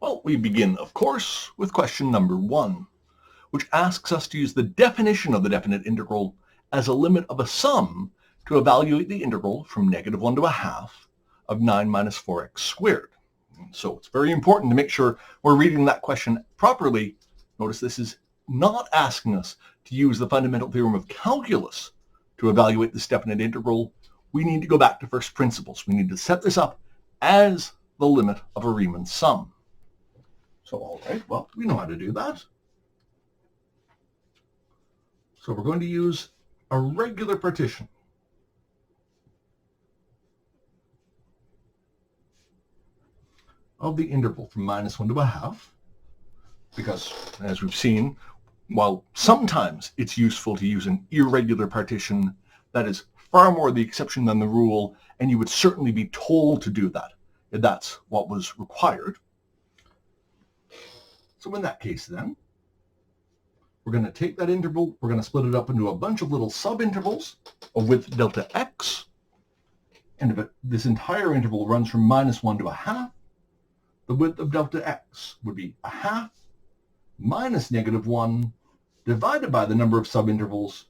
Well, we begin, of course, with question number 1, which asks us to use the definition of the definite integral as a limit of a sum to evaluate the integral from -1 to 1/2 of 9 minus 4x squared. So it's very important to make sure we're reading that question properly. Notice this is not asking us to use the fundamental theorem of calculus to evaluate this definite integral. We need to go back to first principles. We need to set this up as the limit of a Riemann sum. So, all right, well, we know how to do that. So we're going to use a regular partition. Of the interval from -1 to 1/2, because, as we've seen, while sometimes it's useful to use an irregular partition, that is far more the exception than the rule, and you would certainly be told to do that if that's what was required. So in that case, then, we're going to take that interval, we're going to split it up into a bunch of little subintervals of width delta x, and if this entire interval runs from -1 to 1/2, the width of delta x would be 1/2 minus -1 divided by the number of subintervals,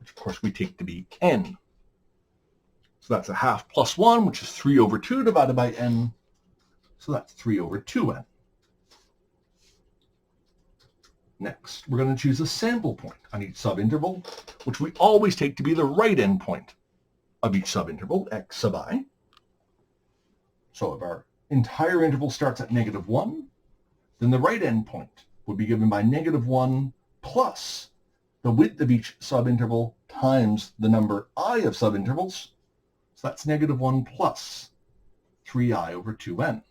which of course we take to be n. So that's 1/2 plus 1, which is 3/2 divided by n, so that's 3/2n. Next, we're going to choose a sample point on each subinterval, which we always take to be the right endpoint of each subinterval, x sub I. So if our entire interval starts at -1, then the right endpoint would be given by -1 plus the width of each subinterval times the number I of subintervals. So that's -1 plus 3i/2n.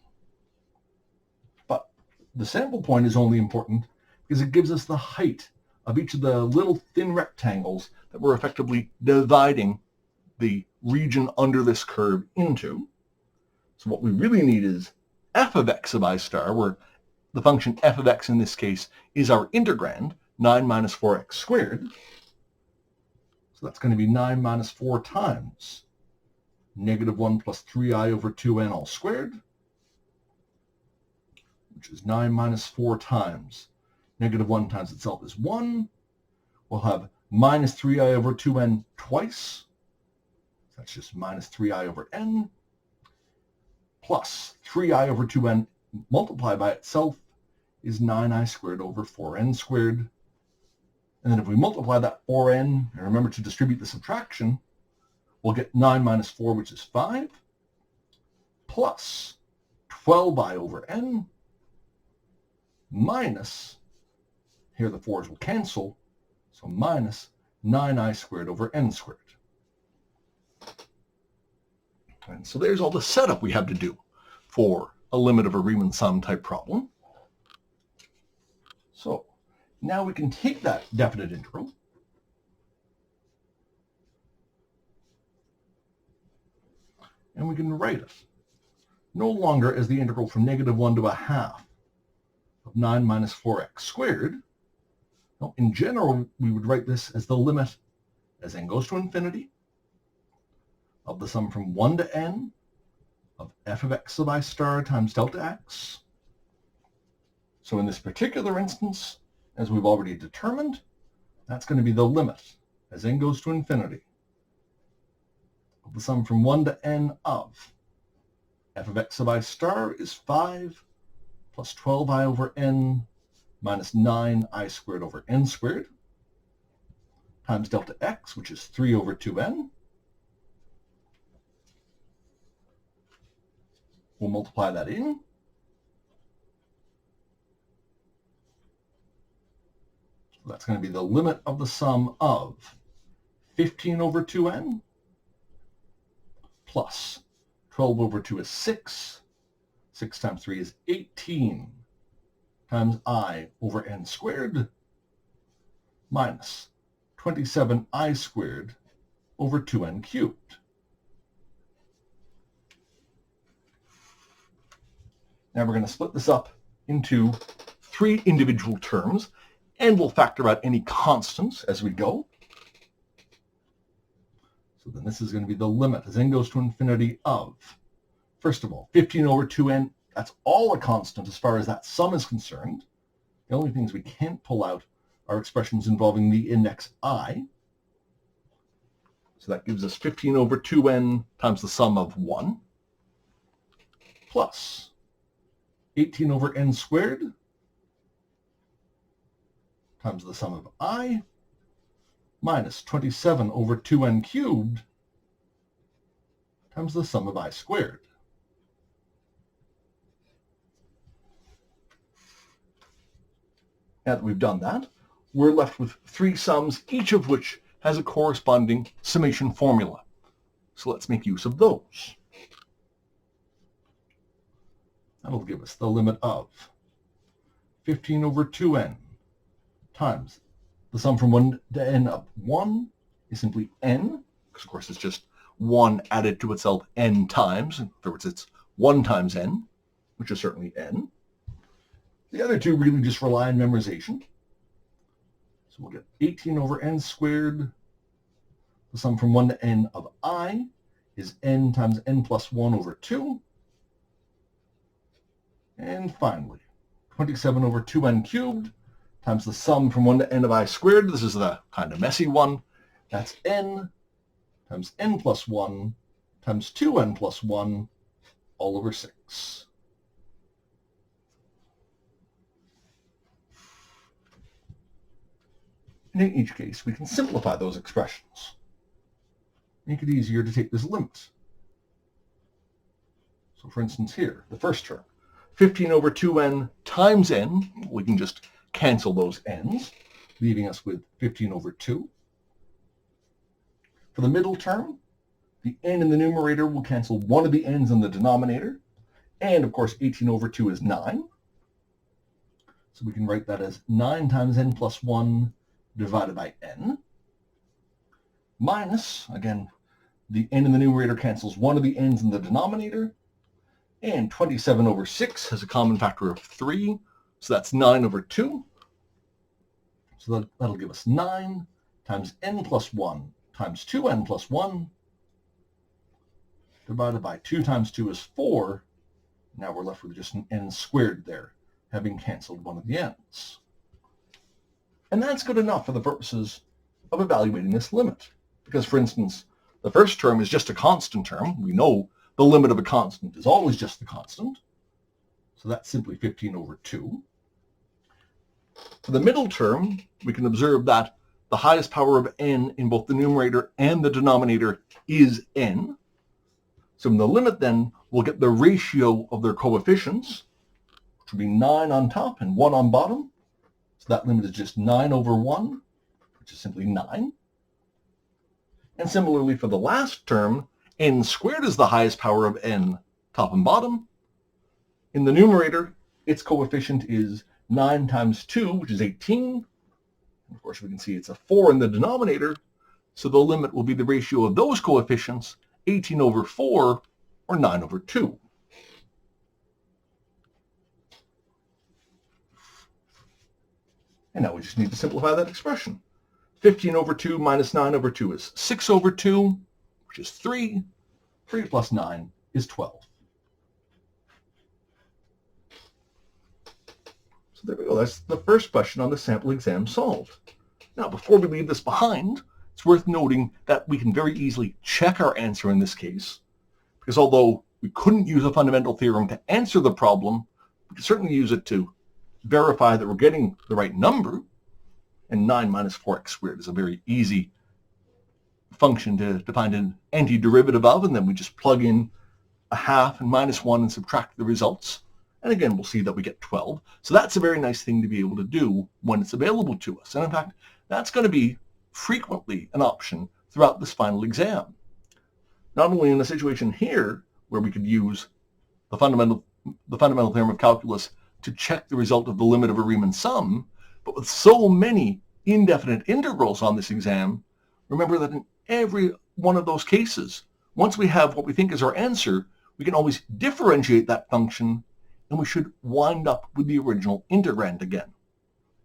But the sample point is only important because it gives us the height of each of the little thin rectangles that we're effectively dividing the region under this curve into. So what we really need is f of x sub I star, where the function f of x in this case is our integrand, 9 minus 4x squared. So that's going to be 9 minus 4 times -1 plus 3i/2n all squared, which is 9 minus 4 times -1 times itself is 1. We'll have minus 3i/2n twice. That's just minus 3i/n plus 3i/2n multiplied by itself is 9i squared over 4n squared. And then if we multiply that 4n, and remember to distribute the subtraction, we'll get 9 minus 4, which is 5, plus 12i/n minus, here the 4's will cancel, so minus 9i squared over n squared. And so there's all the setup we have to do for a limit of a Riemann sum type problem. So now we can take that definite integral and we can write it no longer as the integral from -1 to 1/2 of 9 minus 4x squared. Now, in general, we would write this as the limit as n goes to infinity of the sum from 1 to n of f of x sub I star times delta x. So in this particular instance, as we've already determined, that's going to be the limit as n goes to infinity of the sum from 1 to n of f of x sub I star is 5 plus 12i/n minus 9i squared over n squared times delta x, which is 3/2n. We'll multiply that in. So that's going to be the limit of the sum of 15/2n plus 12/2 is 6. 6 times 3 is 18 times i/n squared minus 27i squared over 2n cubed. Now we're going to split this up into 3 individual terms, and we'll factor out any constants as we go. So then this is going to be the limit as n goes to infinity of, first of all, 15/2n That's all a constant as far as that sum is concerned. The only things we can't pull out are expressions involving the index I. So that gives us 15 over 2n times the sum of 1 plus 18 over n squared times the sum of I minus 27 over 2n cubed times the sum of I squared. Now that we've done that, we're left with three sums, each of which has a corresponding summation formula. So let's make use of those. That'll give us the limit of 15 over 2n times the sum from 1 to n of 1 is simply n, because of course it's just 1 added to itself n times. In other words, it's 1 times n, which is certainly n. The other two really just rely on memorization. So we'll get 18 over n squared. The sum from 1 to n of I is n times n plus 1 over 2. And finally, 27 over 2n cubed times the sum from 1 to n of I squared. This is the kind of messy one. That's n times n plus 1 times 2n plus 1 all over 6. And in each case, we can simplify those expressions. Make it easier to take this limit. So for instance here, the first term, 15 over 2n times n, we can just cancel those n's, leaving us with 15 over 2. For the middle term, the n in the numerator will cancel one of the n's in the denominator, and of course 18 over 2 is 9. So we can write that as 9 times n plus 1 divided by n, minus, again, the n in the numerator cancels one of the n's in the denominator, and 27 over 6 has a common factor of 3, so that's 9 over 2. So that'll give us 9 times n plus 1 times 2n plus 1, divided by 2 times 2 is 4. Now we're left with just an n squared there, having canceled one of the n's. And that's good enough for the purposes of evaluating this limit. Because, for instance, the first term is just a constant term. We know the limit of a constant is always just the constant. So that's simply 15 over 2. For the middle term, we can observe that the highest power of n in both the numerator and the denominator is n. So in the limit, then, we'll get the ratio of their coefficients, which will be 9 on top and 1 on bottom. So that limit is just 9 over 1, which is simply 9. And similarly for the last term, n squared is the highest power of n, top and bottom. In the numerator, its coefficient is 9 times 2, which is 18. And of course, we can see it's a 4 in the denominator, so the limit will be the ratio of those coefficients, 18 over 4, or 9 over 2. And now we just need to simplify that expression. 15 over 2 minus 9 over 2 is 6 over 2, which is 3. 3 plus 9 is 12. So there we go. That's the first question on the sample exam solved. Now, before we leave this behind, it's worth noting that we can very easily check our answer in this case, because although we couldn't use a fundamental theorem to answer the problem, we can certainly use it to verify that we're getting the right number. And 9 minus 4x squared is a very easy function to find an antiderivative of, and then we just plug in a half and minus 1 and subtract the results. And again, we'll see that we get 12. So that's a very nice thing to be able to do when it's available to us. And in fact, that's going to be frequently an option throughout this final exam. Not only in a situation here, where we could use the fundamental theorem of calculus to check the result of the limit of a Riemann sum, but with so many indefinite integrals on this exam, remember that in every one of those cases, once we have what we think is our answer, we can always differentiate that function, and we should wind up with the original integrand again.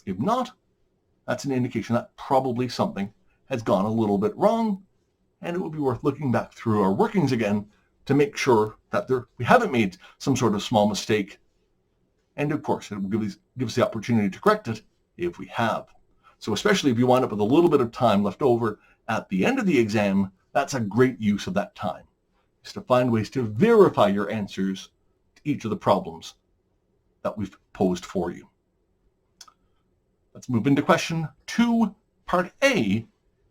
If not, that's an indication that probably something has gone a little bit wrong, and it would be worth looking back through our workings again to make sure that we haven't made some sort of small mistake. And of course, it will give us the opportunity to correct it if we have. So especially if you wind up with a little bit of time left over at the end of the exam, that's a great use of that time, is to find ways to verify your answers to each of the problems that we've posed for you. Let's move into question 2, part A,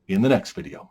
in the next video.